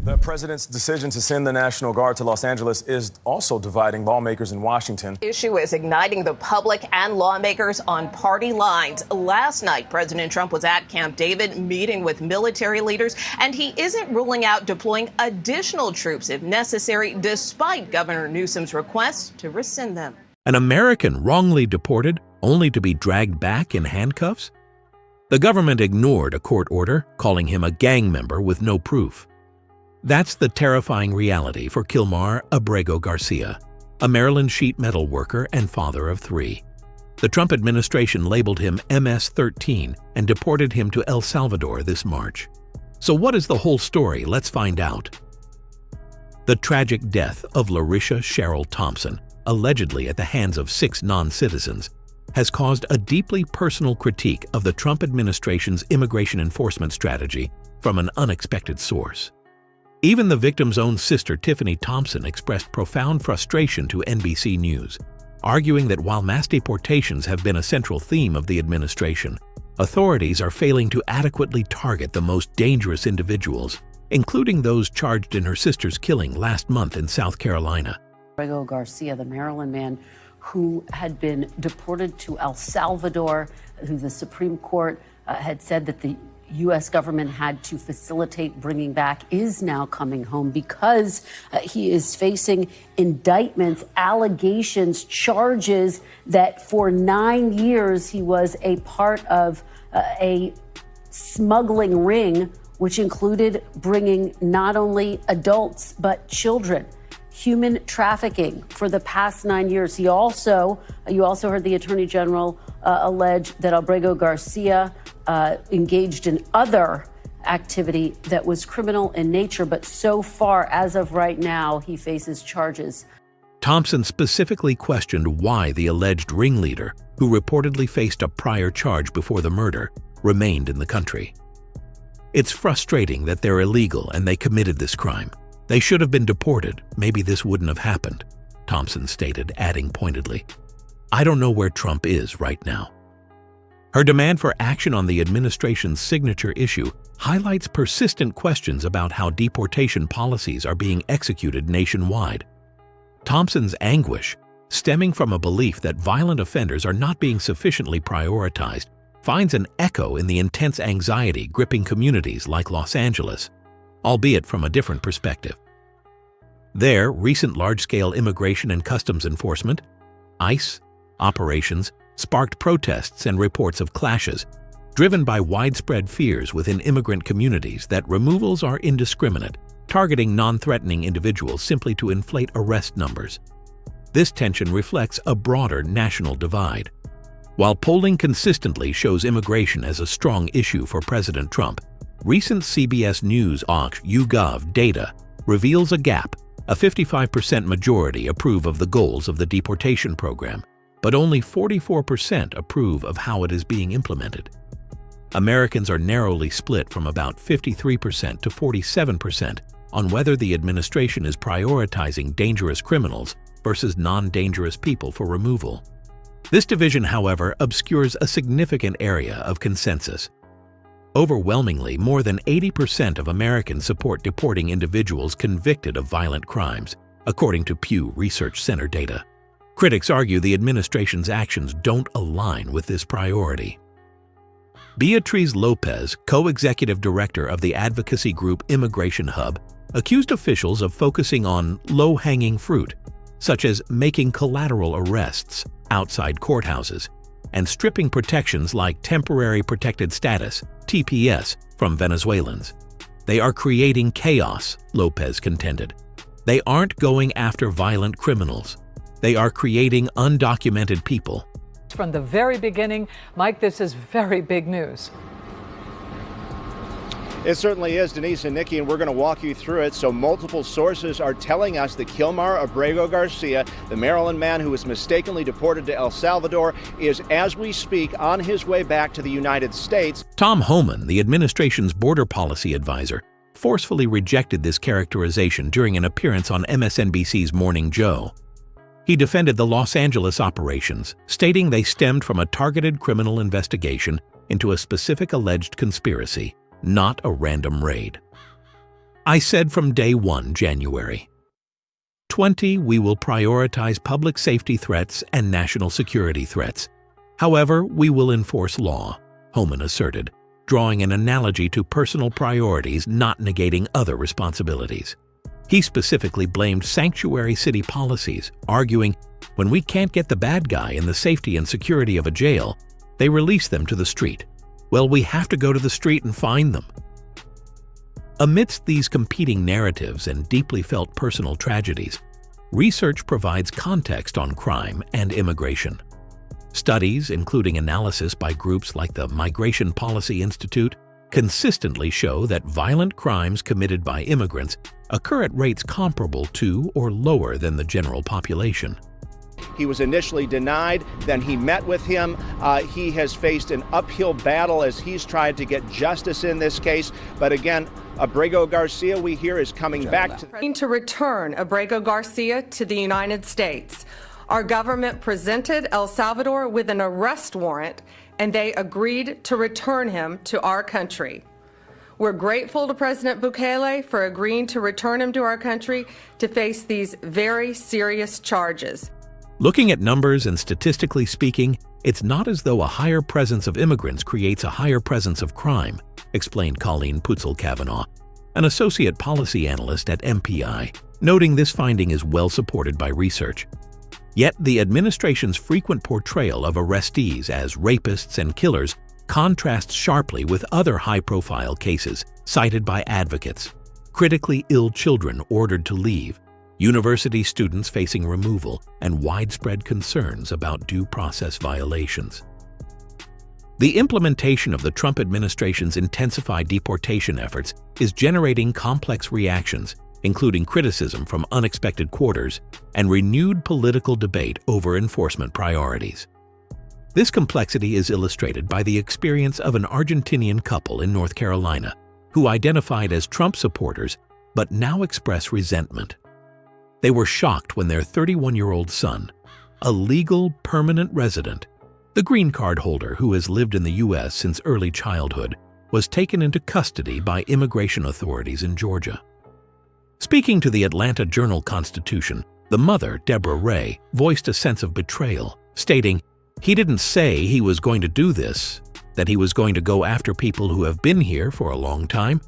The president's decision to send the National Guard to Los Angeles is also dividing lawmakers in Washington. Issue is igniting the public and lawmakers on party lines. Last night, President Trump was at Camp David meeting with military leaders, and he isn't ruling out deploying additional troops if necessary, despite Governor Newsom's request to rescind them. An American wrongly deported, only to be dragged back in handcuffs? The government ignored a court order, calling him a gang member with no proof. That's the terrifying reality for Kilmar Abrego Garcia, a Maryland sheet metal worker and father of 3. The Trump administration labeled him MS-13 and deported him to El Salvador this March. So what is the whole story? Let's find out. The tragic death of Larisha Cheryl Thompson, allegedly at the hands of 6 non-citizens, has caused a deeply personal critique of the Trump administration's immigration enforcement strategy from an unexpected source. Even the victim's own sister, Tiffany Thompson, expressed profound frustration to NBC News, arguing that while mass deportations have been a central theme of the administration, authorities are failing to adequately target the most dangerous individuals, including those charged in her sister's killing last month in South Carolina. Abrego Garcia, the Maryland man who had been deported to El Salvador, who the Supreme Court had said that the U.S. government had to facilitate bringing back, is now coming home because he is facing indictments, allegations, charges that for 9 years he was a part of a smuggling ring, which included bringing not only adults but children. Human trafficking for the past 9 years. You also heard the Attorney General allege that Abrego Garcia engaged in other activity that was criminal in nature, but so far, as of right now, he faces charges. Thompson specifically questioned why the alleged ringleader, who reportedly faced a prior charge before the murder, remained in the country. It's frustrating that they're illegal and they committed this crime. They should have been deported. Maybe this wouldn't have happened, Thompson stated, adding pointedly, "I don't know where Trump is right now." Her demand for action on the administration's signature issue highlights persistent questions about how deportation policies are being executed nationwide. Thompson's anguish, stemming from a belief that violent offenders are not being sufficiently prioritized, finds an echo in the intense anxiety gripping communities like Los Angeles, albeit from a different perspective. There, recent large-scale immigration and customs enforcement, ICE, operations, sparked protests and reports of clashes, driven by widespread fears within immigrant communities that removals are indiscriminate, targeting non-threatening individuals simply to inflate arrest numbers. This tension reflects a broader national divide. While polling consistently shows immigration as a strong issue for President Trump, recent CBS News YouGov data reveals a gap. A 55% majority approve of the goals of the deportation program, but only 44% approve of how it is being implemented. Americans are narrowly split from about 53% to 47% on whether the administration is prioritizing dangerous criminals versus non-dangerous people for removal. This division, however, obscures a significant area of consensus. Overwhelmingly, more than 80% of Americans support deporting individuals convicted of violent crimes, according to Pew Research Center data. Critics argue the administration's actions don't align with this priority. Beatriz Lopez, co-executive director of the advocacy group Immigration Hub, accused officials of focusing on low-hanging fruit, such as making collateral arrests outside courthouses and stripping protections like temporary protected status, TPS, from Venezuelans. They are creating chaos, Lopez contended. They aren't going after violent criminals. They are creating undocumented people. From the very beginning, Mike, this is very big news. It certainly is, Denise and Nikki, and we're going to walk you through it. So multiple sources are telling us that Kilmar Abrego Garcia, the Maryland man who was mistakenly deported to El Salvador, is, as we speak, on his way back to the United States. Tom Homan, the administration's border policy advisor, forcefully rejected this characterization during an appearance on MSNBC's Morning Joe. He defended the Los Angeles operations, stating they stemmed from a targeted criminal investigation into a specific alleged conspiracy, not a random raid. I said from day one, January. 20, we will prioritize public safety threats and national security threats. However, we will enforce law, Homan asserted, drawing an analogy to personal priorities not negating other responsibilities. He specifically blamed sanctuary city policies, arguing, when we can't get the bad guy in the safety and security of a jail, they release them to the street. Well, we have to go to the street and find them. Amidst these competing narratives and deeply felt personal tragedies, research provides context on crime and immigration. Studies, including analysis by groups like the Migration Policy Institute, consistently show that violent crimes committed by immigrants occur at rates comparable to or lower than the general population. He was initially denied, then he met with him. He has faced an uphill battle as he's tried to get justice in this case. But again, Abrego Garcia, we hear, is coming back to return Abrego Garcia to the United States. Our government presented El Salvador with an arrest warrant, and they agreed to return him to our country. We're grateful to President Bukele for agreeing to return him to our country to face these very serious charges. Looking at numbers and statistically speaking, it's not as though a higher presence of immigrants creates a higher presence of crime, explained Colleen Putzel-Kavanaugh, an associate policy analyst at MPI, noting this finding is well supported by research. Yet the administration's frequent portrayal of arrestees as rapists and killers contrasts sharply with other high-profile cases cited by advocates: critically ill children ordered to leave, university students facing removal, and widespread concerns about due process violations. The implementation of the Trump administration's intensified deportation efforts is generating complex reactions, including criticism from unexpected quarters and renewed political debate over enforcement priorities. This complexity is illustrated by the experience of an Argentinian couple in North Carolina who identified as Trump supporters but now express resentment. They were shocked when their 31-year-old son, a legal permanent resident, the green card holder who has lived in the U.S. since early childhood, was taken into custody by immigration authorities in Georgia. Speaking to the Atlanta Journal-Constitution, the mother, Deborah Ray, voiced a sense of betrayal, stating, "He didn't say he was going to do this, that he was going to go after people who have been here for a long time.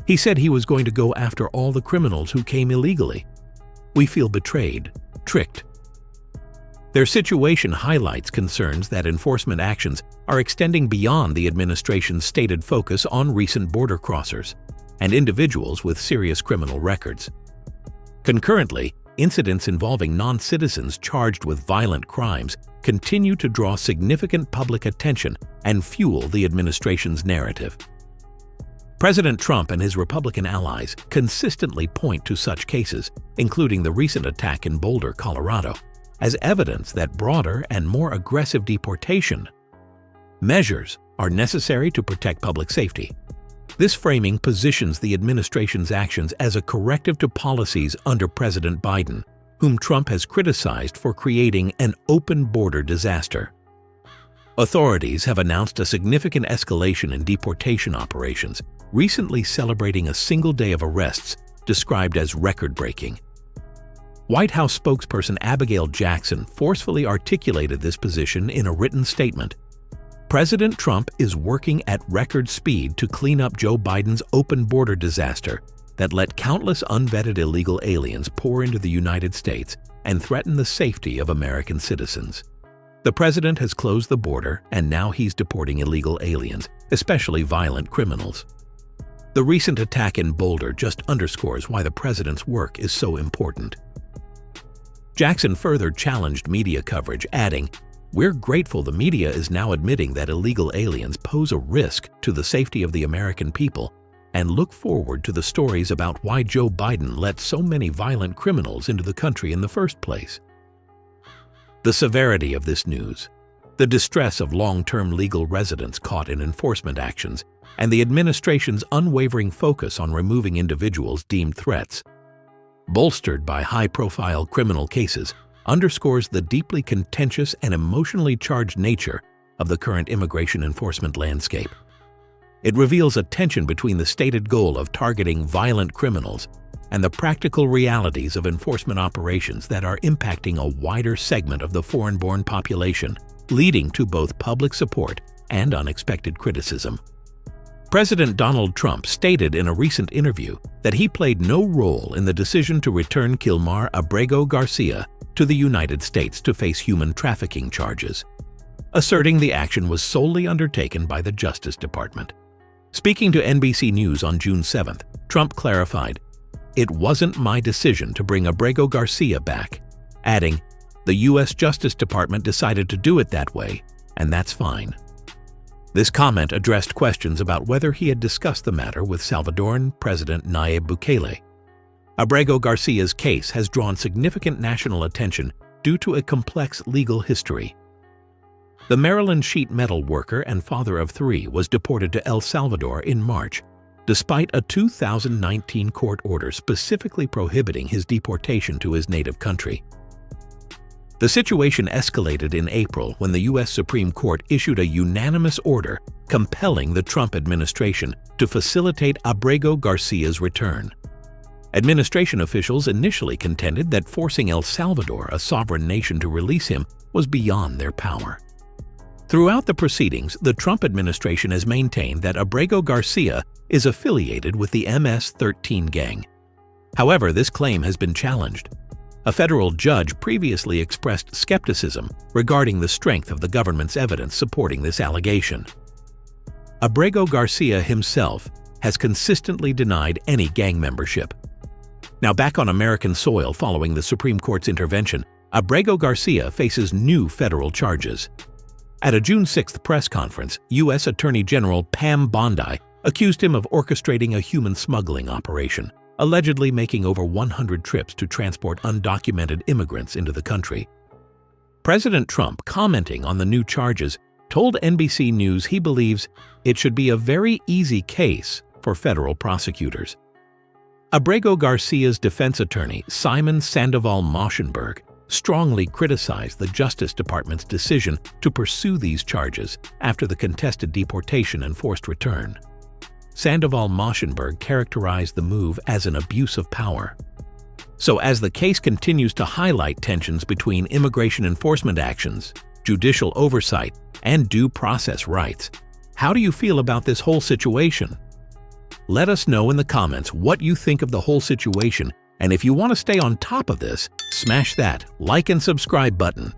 He said he was going to go after all the criminals who came illegally. We feel betrayed, tricked." Their situation highlights concerns that enforcement actions are extending beyond the administration's stated focus on recent border crossers and individuals with serious criminal records. Concurrently, incidents involving non-citizens charged with violent crimes continue to draw significant public attention and fuel the administration's narrative. President Trump and his Republican allies consistently point to such cases, including the recent attack in Boulder, Colorado, as evidence that broader and more aggressive deportation measures are necessary to protect public safety. This framing positions the administration's actions as a corrective to policies under President Biden, whom Trump has criticized for creating an open border disaster. Authorities have announced a significant escalation in deportation operations, recently celebrating a single day of arrests described as record-breaking. White House spokesperson Abigail Jackson forcefully articulated this position in a written statement. President Trump is working at record speed to clean up Joe Biden's open border disaster that let countless unvetted illegal aliens pour into the United States and threaten the safety of American citizens. The president has closed the border, and now he's deporting illegal aliens, especially violent criminals. The recent attack in Boulder just underscores why the president's work is so important. Jackson further challenged media coverage, adding, "We're grateful the media is now admitting that illegal aliens pose a risk to the safety of the American people and look forward to the stories about why Joe Biden let so many violent criminals into the country in the first place." The severity of this news, the distress of long-term legal residents caught in enforcement actions, and the administration's unwavering focus on removing individuals deemed threats, bolstered by high-profile criminal cases, underscores the deeply contentious and emotionally charged nature of the current immigration enforcement landscape. It reveals a tension between the stated goal of targeting violent criminals and the practical realities of enforcement operations that are impacting a wider segment of the foreign-born population, leading to both public support and unexpected criticism. President Donald Trump stated in a recent interview that he played no role in the decision to return Kilmar Abrego Garcia to the United States to face human trafficking charges, asserting the action was solely undertaken by the Justice Department. Speaking to NBC News on June 7th, Trump clarified, "It wasn't my decision to bring Abrego Garcia back," adding, "The U.S. Justice Department decided to do it that way, and that's fine." This comment addressed questions about whether he had discussed the matter with Salvadoran President Nayib Bukele. Abrego Garcia's case has drawn significant national attention due to a complex legal history. The Maryland sheet metal worker and father of 3 was deported to El Salvador in March, despite a 2019 court order specifically prohibiting his deportation to his native country. The situation escalated in April when the U.S. Supreme Court issued a unanimous order compelling the Trump administration to facilitate Abrego Garcia's return. Administration officials initially contended that forcing El Salvador, a sovereign nation, to release him was beyond their power. Throughout the proceedings, the Trump administration has maintained that Abrego Garcia is affiliated with the MS-13 gang. However, this claim has been challenged. A federal judge previously expressed skepticism regarding the strength of the government's evidence supporting this allegation. Abrego Garcia himself has consistently denied any gang membership. Now back on American soil following the Supreme Court's intervention, Abrego Garcia faces new federal charges. At a June 6th press conference, U.S. Attorney General Pam Bondi accused him of orchestrating a human smuggling operation, allegedly making over 100 trips to transport undocumented immigrants into the country. President Trump, commenting on the new charges, told NBC News he believes it should be a very easy case for federal prosecutors. Abrego Garcia's defense attorney, Simon Sandoval-Moschenberg, strongly criticized the Justice Department's decision to pursue these charges after the contested deportation and forced return. Sandoval-Moschenberg characterized the move as an abuse of power. So as the case continues to highlight tensions between immigration enforcement actions, judicial oversight, and due process rights, how do you feel about this whole situation? Let us know in the comments what you think of the whole situation, and if you want to stay on top of this, smash that like and subscribe button.